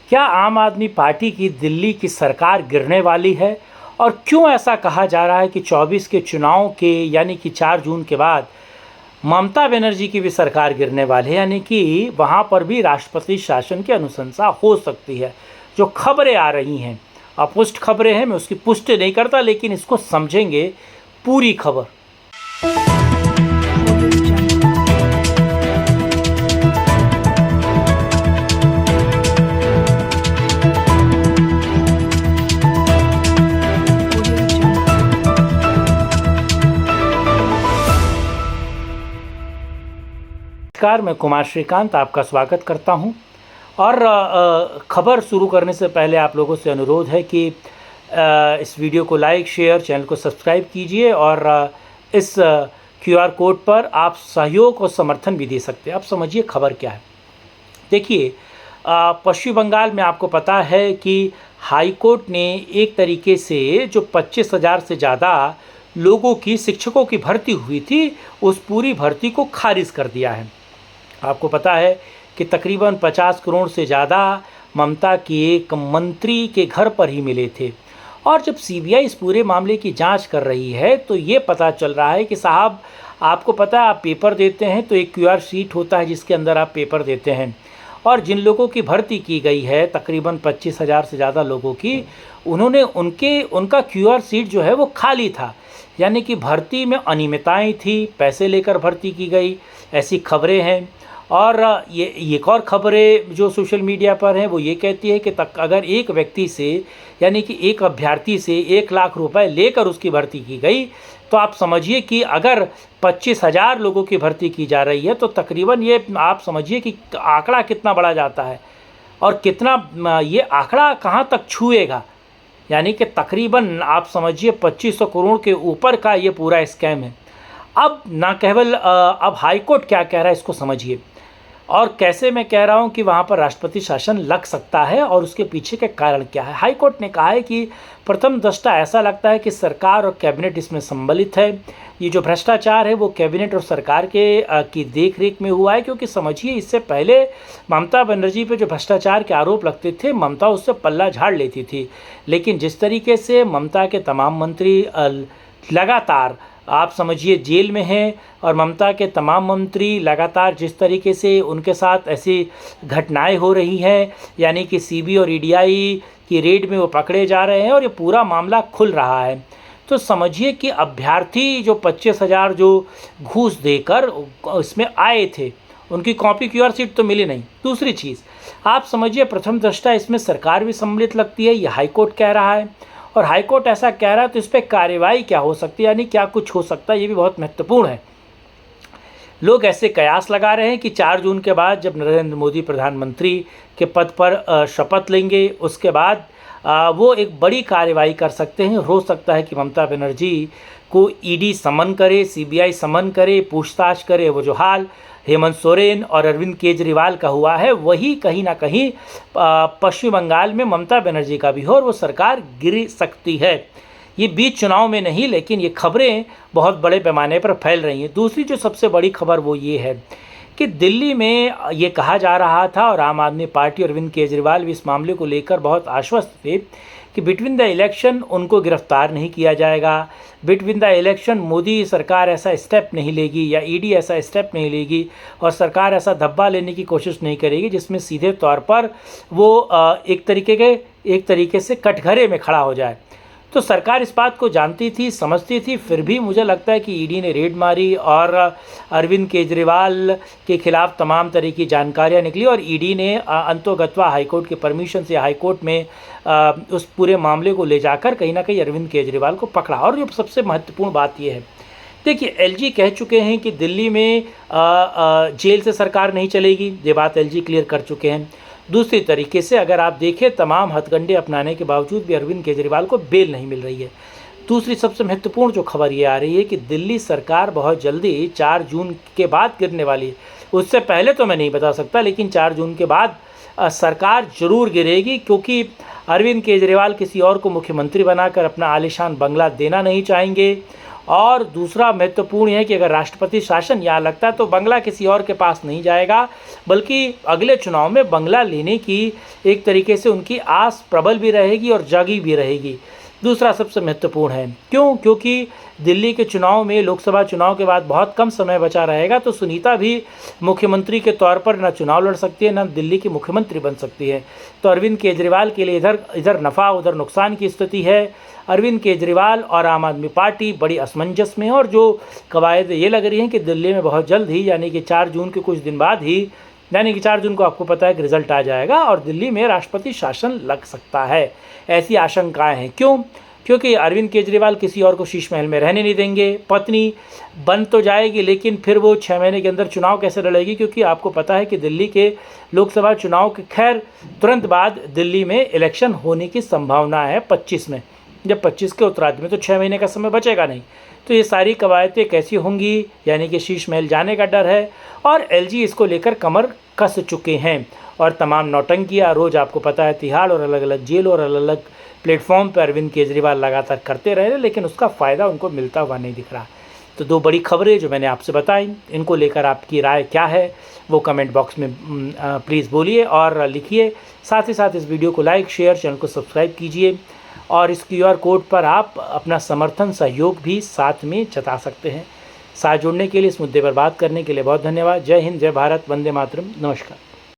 क्या आम आदमी पार्टी की दिल्ली की सरकार गिरने वाली है? और क्यों ऐसा कहा जा रहा है कि 24 के चुनाव के यानी कि 4 जून के बाद ममता बनर्जी की भी सरकार गिरने वाली है, यानी कि वहाँ पर भी राष्ट्रपति शासन की अनुशंसा हो सकती है। जो खबरें आ रही हैं, अपुष्ट खबरें हैं, मैं उसकी पुष्टि नहीं करता, लेकिन इसको समझेंगे पूरी खबर। नमस्कार, मैं कुमार श्रीकांत आपका स्वागत करता हूं। और खबर शुरू करने से पहले आप लोगों से अनुरोध है कि इस वीडियो को लाइक, शेयर, चैनल को सब्सक्राइब कीजिए और इस QR कोड पर आप सहयोग और समर्थन भी दे सकते हैं। आप समझिए खबर क्या है। देखिए, पश्चिम बंगाल में आपको पता है कि हाई कोर्ट ने एक तरीके से जो 25,000 से ज़्यादा लोगों की शिक्षकों की भर्ती हुई थी, उस पूरी भर्ती को खारिज कर दिया है। आपको पता है कि तकरीबन 50 करोड़ से ज़्यादा ममता के एक मंत्री के घर पर ही मिले थे। और जब CBI इस पूरे मामले की जांच कर रही है तो ये पता चल रहा है कि साहब, आपको पता है, आप पेपर देते हैं तो एक QR शीट होता है जिसके अंदर आप पेपर देते हैं, और जिन लोगों की भर्ती की गई है तकरीबन 25,000 से ज़्यादा लोगों की, उन्होंने उनका QR शीट जो है वो खाली था, यानी कि भर्ती में अनियमितताएँ थी, पैसे लेकर भर्ती की गई, ऐसी खबरें हैं। और ये एक और खबरें जो सोशल मीडिया पर हैं वो ये कहती है कि अगर एक व्यक्ति से, यानी कि एक अभ्यर्थी से 1 लाख रुपए लेकर उसकी भर्ती की गई, तो आप समझिए कि अगर 25,000 लोगों की भर्ती की जा रही है तो तकरीबन ये आप समझिए कि आंकड़ा कितना बढ़ा जाता है और कितना ये आंकड़ा कहाँ तक छुएगा। यानी कि तकरीबन आप समझिए 2500 करोड़ के ऊपर का ये पूरा स्कैम है। अब ना केवल अब हाई कोर्ट क्या कह रहा है इसको समझिए, और कैसे मैं कह रहा हूं कि वहां पर राष्ट्रपति शासन लग सकता है और उसके पीछे के कारण क्या है। हाई कोर्ट ने कहा है कि प्रथम दृष्टया ऐसा लगता है कि सरकार और कैबिनेट इसमें सम्मिलित है। ये जो भ्रष्टाचार है वो कैबिनेट और सरकार की देख रेख में हुआ है, क्योंकि समझिए इससे पहले ममता बनर्जी पे जो भ्रष्टाचार के आरोप लगते थे, ममता उससे पल्ला झाड़ लेती थी। लेकिन जिस तरीके से ममता के तमाम मंत्री लगातार आप समझिए जेल में हैं, और ममता के तमाम मंत्री लगातार जिस तरीके से उनके साथ ऐसी घटनाएं हो रही हैं, यानी कि CBI और EDI की रेड में वो पकड़े जा रहे हैं और ये पूरा मामला खुल रहा है, तो समझिए कि अभ्यर्थी जो 25,000 जो घूस देकर इसमें आए थे, उनकी कॉपी QR शीट तो मिली नहीं। दूसरी चीज़ आप समझिए, प्रथम दृष्टया इसमें सरकार भी सम्मिलित लगती है, ये हाईकोर्ट कह रहा है, और हाईकोर्ट ऐसा कह रहा है तो इस पर कार्रवाई क्या हो सकती है, यानी क्या कुछ हो सकता है, ये भी बहुत महत्वपूर्ण है। लोग ऐसे कयास लगा रहे हैं कि 4 जून के बाद जब नरेंद्र मोदी प्रधानमंत्री के पद पर शपथ लेंगे, उसके बाद वो एक बड़ी कार्रवाई कर सकते हैं। हो सकता है कि ममता बनर्जी को ED समन करे, CBI समन करे, पूछताछ करे। वो जो हाल हेमंत सोरेन और अरविंद केजरीवाल का हुआ है, वही कहीं ना कहीं पश्चिम बंगाल में ममता बनर्जी का भी हो और वो सरकार गिर सकती है। ये बीच चुनाव में नहीं, लेकिन ये खबरें बहुत बड़े पैमाने पर फैल रही हैं। दूसरी जो सबसे बड़ी खबर वो ये है कि दिल्ली में ये कहा जा रहा था, और आम आदमी पार्टी अरविंद केजरीवाल भी इस मामले को लेकर बहुत आश्वस्त थे कि बिटवीन द इलेक्शन उनको गिरफ्तार नहीं किया जाएगा, बिटवीन द इलेक्शन मोदी सरकार ऐसा स्टेप नहीं लेगी या ED ऐसा स्टेप नहीं लेगी, और सरकार ऐसा धब्बा लेने की कोशिश नहीं करेगी जिसमें सीधे तौर पर वो एक तरीके से कटघरे में खड़ा हो जाए। तो सरकार इस बात को जानती थी, समझती थी, फिर भी मुझे लगता है कि ED ने रेड मारी और अरविंद केजरीवाल के खिलाफ तमाम तरह की जानकारियां निकली, और ED ने अंतोगत्वा हाईकोर्ट के परमिशन से हाईकोर्ट में उस पूरे मामले को ले जाकर कहीं ना कहीं अरविंद केजरीवाल को पकड़ा। और ये सबसे महत्वपूर्ण बात ये है, देखिए LG कह चुके हैं कि दिल्ली में जेल से सरकार नहीं चलेगी, ये बात LG क्लियर कर चुके हैं। दूसरी तरीके से अगर आप देखें, तमाम हथकंडे अपनाने के बावजूद भी अरविंद केजरीवाल को बेल नहीं मिल रही है। दूसरी सबसे महत्वपूर्ण जो खबर ये आ रही है कि दिल्ली सरकार बहुत जल्दी 4 जून के बाद गिरने वाली है। उससे पहले तो मैं नहीं बता सकता, लेकिन 4 जून के बाद सरकार जरूर गिरेगी, क्योंकि अरविंद केजरीवाल किसी और को मुख्यमंत्री बनाकर अपना आलीशान बंगला देना नहीं चाहेंगे, और दूसरा महत्वपूर्ण है कि अगर राष्ट्रपति शासन यहाँ लगता है तो बंगला किसी और के पास नहीं जाएगा, बल्कि अगले चुनाव में बंगला लेने की एक तरीके से उनकी आस प्रबल भी रहेगी और जागी भी रहेगी। दूसरा सबसे महत्वपूर्ण है, क्योंकि दिल्ली के चुनाव में, लोकसभा चुनाव के बाद बहुत कम समय बचा रहेगा, तो सुनीता भी मुख्यमंत्री के तौर पर न चुनाव लड़ सकती है, न दिल्ली की मुख्यमंत्री बन सकती है। तो अरविंद केजरीवाल के लिए इधर नफ़ा उधर नुकसान की स्थिति है। अरविंद केजरीवाल और आम आदमी पार्टी बड़ी असमंजस में है, और जो कवायद ये लग रही हैं कि दिल्ली में बहुत जल्द ही, यानी कि 4 जून के कुछ दिन बाद ही, यानी कि 4 जून को आपको पता है कि रिजल्ट आ जाएगा और दिल्ली में राष्ट्रपति शासन लग सकता है, ऐसी आशंकाएं हैं। क्योंकि अरविंद केजरीवाल किसी और को शीश महल में रहने नहीं देंगे। पत्नी बन तो जाएगी, लेकिन फिर वो 6 महीने के अंदर चुनाव कैसे लड़ेगी, क्योंकि आपको पता है कि दिल्ली के लोकसभा चुनाव के खैर तुरंत बाद दिल्ली में इलेक्शन होने की संभावना है 25 में। जब 25 के उत्तरार्ध में, तो 6 महीने का समय बचेगा नहीं। तो ये सारी कवायदें कैसी होंगी, यानी कि शीश महल जाने का डर है, और एलजी इसको लेकर कमर कस चुके हैं। और तमाम नौटंकियाँ रोज़ आपको पता है तिहाड़ और अलग अलग जेल और अलग अलग प्लेटफॉर्म पर अरविंद केजरीवाल लगातार करते रहे, लेकिन उसका फ़ायदा उनको मिलता हुआ नहीं दिख रहा। तो 2 बड़ी खबरें जो मैंने आपसे बताई, इनको लेकर आपकी राय क्या है वो कमेंट बॉक्स में प्लीज़ बोलिए और लिखिए। साथ ही साथ इस वीडियो को लाइक, शेयर, चैनल को सब्सक्राइब कीजिए, और इस QR कोड पर आप अपना समर्थन, सहयोग भी साथ में जता सकते हैं। साथ जुड़ने के लिए, इस मुद्दे पर बात करने के लिए बहुत धन्यवाद। जय हिंद, जय भारत, वंदे मातरम, नमस्कार।